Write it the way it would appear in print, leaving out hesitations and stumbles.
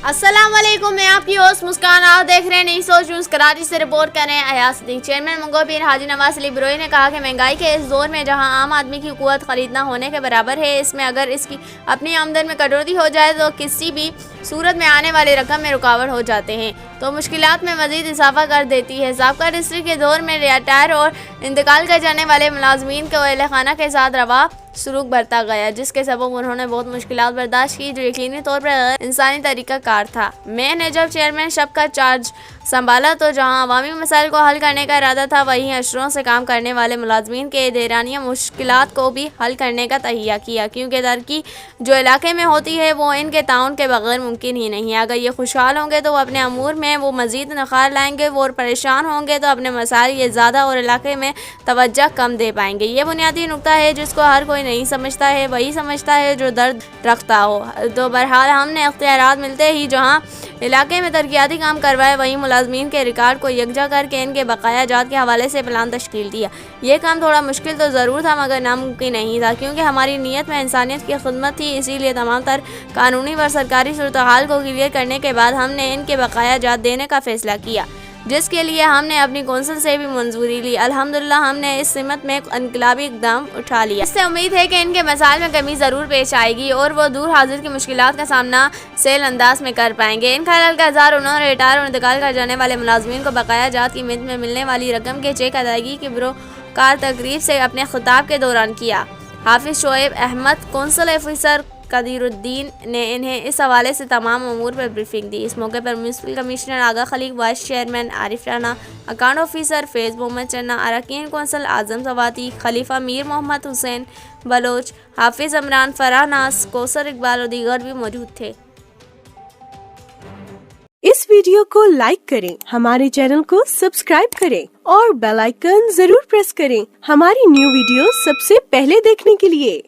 अस्सलाम वालेकुम, मैं आपकी होस्ट मुस्कान। आप देख रहे हैं नई सोच न्यूज़। कराची से रिपोर्ट कर रहे हैं अयाज सिद्दीकी। चेयरमैन मंगो पीर हाजी नवाज अली बिरोई ने कहा कि महंगाई के इस दौर में जहां आम आदमी की कुव्वत खरीदना होने के बराबर है, इसमें अगर इसकी अपनी आमदन में कटौती हो जाए तो किसी भी सूरत में आने वाली रकम में रुकावट हो जाते हैं तो मुश्किलात में मजीद इजाफा कर देती है। साबका डिस्ट्रिक्ट के दौर में रिटायर और इंतकाल कर जाने वाले मुलाजमीन को अहल खाना के साथ रवा सलूक बरता गया, जिसके सबब उन्होंने बहुत मुश्किलात बर्दाश्त की, जो यकीनी तौर पर गैर इंसानी तरीका कार था। मैं ने जब चेयरमैन शब का चार्ज संभाला तो जहां अवामी मसाइल को हल करने का इरादा था, वहीं अशरों से काम करने वाले मुलाजमीन के देरानिया मुश्किलात को भी हल करने का तहिया किया, क्योंकि तरक्की जो इलाके में होती है वो इनके ताउन के बगैर मुमकिन ही नहीं है। अगर ये खुशहाल होंगे तो वो अपने अमूर में वो मजीद नखार लाएंगे, वो परेशान होंगे तो अपने मसाइल ये ज़्यादा और इलाके में तवज्जो कम दे पाएंगे। ये बुनियादी नुकता है जिसको हर कोई नहीं समझता है, वही समझता है जो दर्द रखता हो। तो बहरहाल हमने इख्तियारात मिलते ही जहाँ इलाके में तरक्याती काम करवाए, वहीं मुलाजमीन के रिकॉर्ड को यकजा करके इनके बकाया जात के हवाले से प्लान तश्कील दिया। ये काम थोड़ा मुश्किल तो ज़रूर था मगर नामुमकिन नहीं था, क्योंकि हमारी नीयत में इंसानियत की खिदमत थी। इसीलिए तमाम तर कानूनी व सरकारी सूरत हाल को क्लियर करने के बाद हमने इनके बकाया जात देने का फैसला किया, जिसके लिए हमने अपनी कौंसिल से भी मंजूरी ली। अल्हम्दुलिल्लाह हमने इस सिमत में इनकलाबी इक़दाम उठा लिया। इससे उम्मीद है कि इनके मसाइल में कमी ज़रूर पेश आएगी और वो दूर हाजिर की मुश्किलात का सामना सेल अंदाज में कर पाएंगे। इन ख्याल का इज़हार उन्होंने रिटायर और इंतकाल कर जाने वाले मुलाजमीन को बकाया जात की मिद में मिलने वाली रकम के चेक अदायगी की बरोकार तकरीब से अपने खिताब के दौरान किया। हाफिज शोएब अहमद, कौंसल ऑफिसर कदीरुद्दीन ने इन्हें इस हवाले से तमाम अमूर पर ब्रीफिंग दी। इस मौके पर municipal commissioner Agha Khaliq, vice chairman Arif Rana, account officer Faiz Mohammad Channa, अरकान कौंसल आजम सवाती, खलीफा मीर मोहम्मद हुसैन बलोच, हाफिज इमरान, फराह नास, कौसर इकबाल और दीगर भी मौजूद थे। इस वीडियो को लाइक करें, हमारे चैनल को सब्सक्राइब करें और बेल आइकन जरूर प्रेस करें हमारी न्यू वीडियो सबसे पहले देखने के लिए।